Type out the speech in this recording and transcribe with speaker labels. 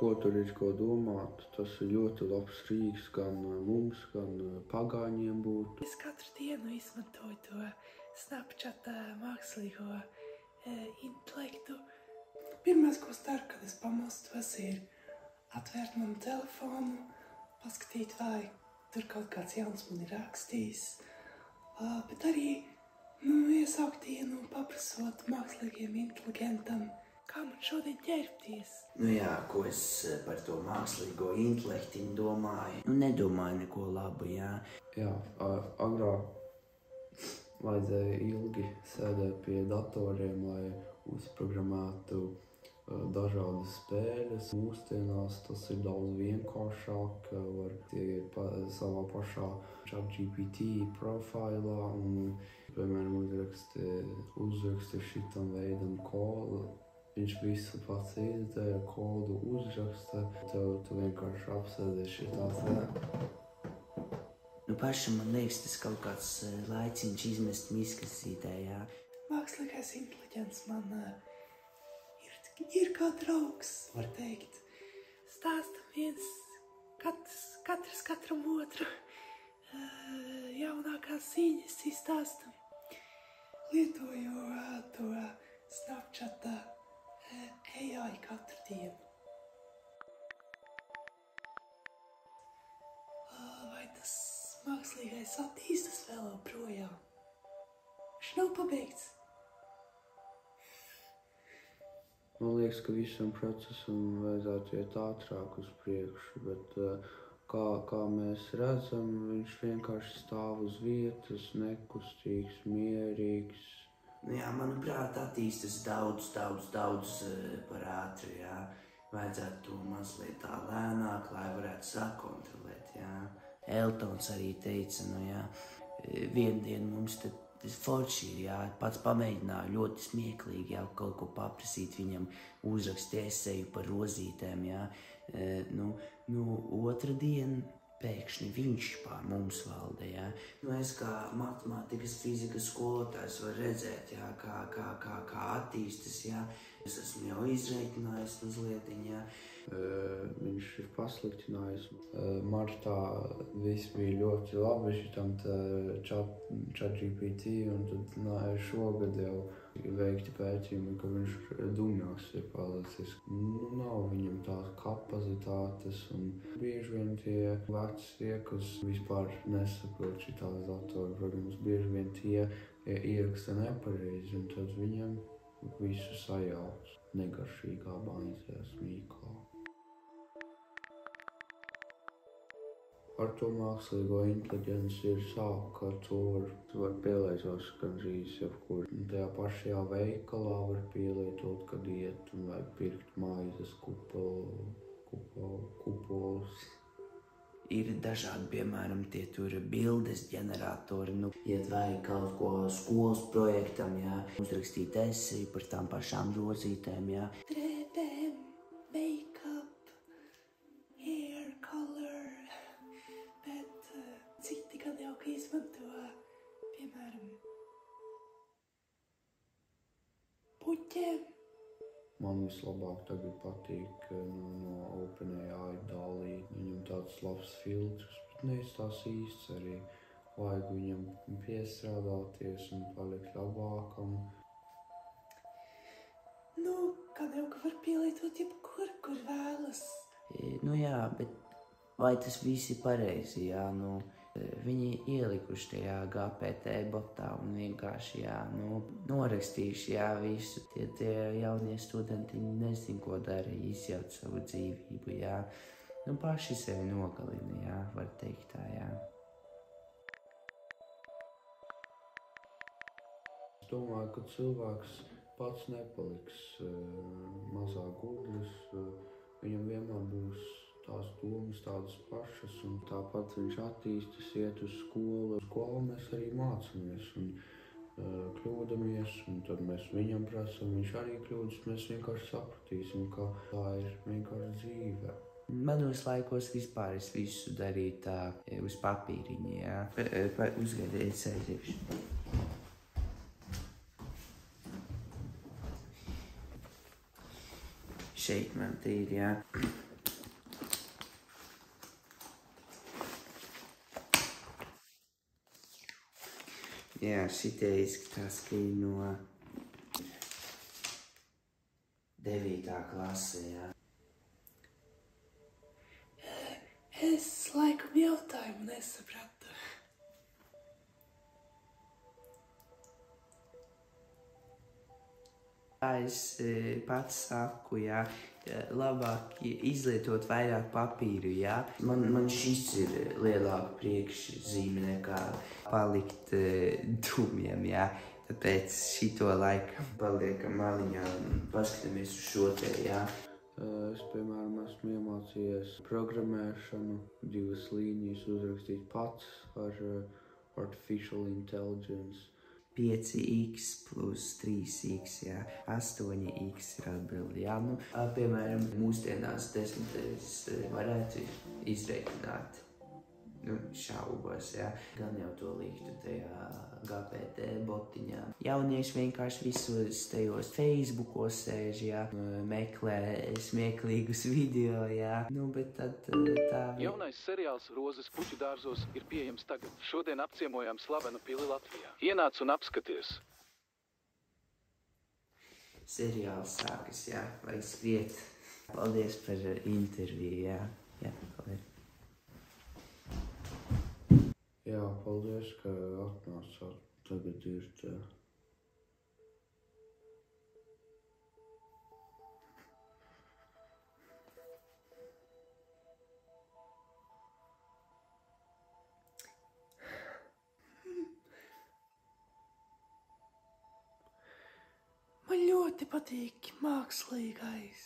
Speaker 1: ko tur ir ko domāt. Tas ir ļoti labs rīks gan mums, gan pagāņiem būtu.
Speaker 2: Es katru dienu izmantoju to Snapchat mākslīgo intelektu. Pirmais, ko es daru, kad es pamostos, ir atvērt manu telefonu, paskatīt, vai tur kaut kāds jauns man ir rakstījis. Bet arī iesaukt dienu, paprasot mākslīgiem inteligentam, kā man šodien ķerpties.
Speaker 3: Jā, ko es par to mākslīgo intelektiņu domāju? Nedomāju neko labu, jā.
Speaker 1: Jā, agrāk vajadzēja ilgi sēdēt pie datoriem, lai uzprogrammētu dažādas spēles. Mūsdienās tas ir daudz vienkāršāk, var ieiet savā pašā ChatGPT profilā un, piemēram, uzraksti šitam veidam kodu. Viņš visu pats izdara, kodu uzraksta, tu vienkārši apsēdies šitās.
Speaker 3: Pašam man liekas, tas kaut kāds laiciņš izmest miskasītē, jā.
Speaker 2: Mākslīgais inteliģents man ir kā draugs, var teikt. Stāstam viens, katrs katram otru jaunākās ziņas izstāstam. Lietoju to Snapchat AI katru dienu. Vai tas mākslīgais attīstas vēl projām? Viņš nav pabeigts.
Speaker 1: Man liekas, ka visam procesam vajadzētu iet ātrāk uz priekšu, bet kā mēs redzam, viņš vienkārši stāv uz vietas, nekustīgs, mierīgs.
Speaker 3: Jā, manuprāt, attīstas daudz par ātri, jā. Vajadzētu to mazliet tā lēnāk, lai varētu sakontrolēt, jā. Eltons arī teica, vienu dienu mums tad forši ir, jā, pats pamēģināju ļoti smieklīgi, jā, kaut ko paprasīt viņam, uzrakst eseju par rozītēm, jā. Otra diena pēkšņi viņš pār mums valda, jā. Es kā matemātikas, fizikas skolotājs varu redzēt, jā, kā attīstas, jā. Es esmu jau izreikinājis mazlietiņ, jā.
Speaker 1: Viņš ir pasliktinājis. Martā viss bija ļoti labi šitam ChatGPT, un tad šogad jau veikti pētījumi, ka viņš dumjāks ir palicis. Nav viņam tās kapacitātes, un bieži vien tie vecie, kas vispār nesaprot šitās datoru programmas, bieži vien tie ieraksta nepareizi, un tad viņam visu sajauc negaršīgā maizē smīklā. Ar to mākslīgo inteliģenci ir sāk, ka to var pielietot gandrīz jebkur. Tajā pašajā veikalā var pielietot, kad iet un vajag pirkt maizes kupolus.
Speaker 3: Ir dažādi, piemēram, tie tur bildes ģeneratori, ja vajag kaut ko skolas projektam, jā, uzrakstīt eseju par tām pašām rozītēm, jā.
Speaker 2: Drēbēm, make-up, hair color, bet citi gan jau, ka izmanto, piemēram, puķiem.
Speaker 1: Man vislabāk tagad patīk no OpenAI DALL-E. Viņam tāds labs filtrs, bet nevis tās īsts arī. Vajag viņam piestrādāties un palikt labākam.
Speaker 2: Gan jau, ka var pielietot jebkur, kur vēlas.
Speaker 3: Jā, bet vai tas viss ir pareizi, jā, viņi ielikuši tajā GPT botā un vienkārši, jā, norakstījuši, jā, visu. Tie jaunie studentiņi nezin, ko dara, izjauc savu dzīvību, jā. Paši sevi nogalina, jā, var teikt tā, jā.
Speaker 1: Es domāju, ka cilvēks pats nepaliks mazāk gudrs, viņam vienmēr būs tās domas tādas pašas, un tāpat viņš attīstas, iet uz skolu. Skolā mēs arī mācamies un kļūdamies, un tad mēs viņam prasam, viņš arī kļūdas, mēs vienkārši sapratīsim, ka tā ir vienkārši dzīve.
Speaker 3: Manos laikos vispār es visu darīju tā uz papīriņa, jā. Uzgaidiet, sēdieši. Šeit man te ir, jā. Jā, šitie izskatās, ka ir no 9. klase, jā.
Speaker 2: Es laikam jautājumu nesapratu.
Speaker 3: Es pats saku, jā, labāk izlietot vairāk papīru, jā. Man šis ir lielāka priekšzīme nekā palikt dumjam, jā. Tāpēc šito laikam paliekam maliņā un paskatāmies uz šo te, jā.
Speaker 1: Es, piemēram, esmu iemācījies programmēšanu, 2 līnijas uzrakstīt pats ar Artificial Intelligence.
Speaker 3: 5x plus 3x, jā, 8x ir atbildi, jā. Nu, piemēram, mūsdienās 10 varētu izreikināt. Nu, šaubos, jā. Gan jau to liktu tajā GPT botiņā. Jaunieši vienkārši visos tajos Facebookos sēž, jā, meklē smieklīgus video, jā. Nu, bet tad tā...
Speaker 4: Jaunais seriāls Rozes puķu dārzos ir pieejams tagad. Šodien apciemojām slavenu pili Latvijā. Ienāc un apskaties.
Speaker 3: Seriāls sākas, jā, vajag skriet. Paldies par interviju, jā. Jā, paldies.
Speaker 1: Jā, paldies, ka atnācāt. Tagad ir te.
Speaker 2: Man ļoti patīk mākslīgais.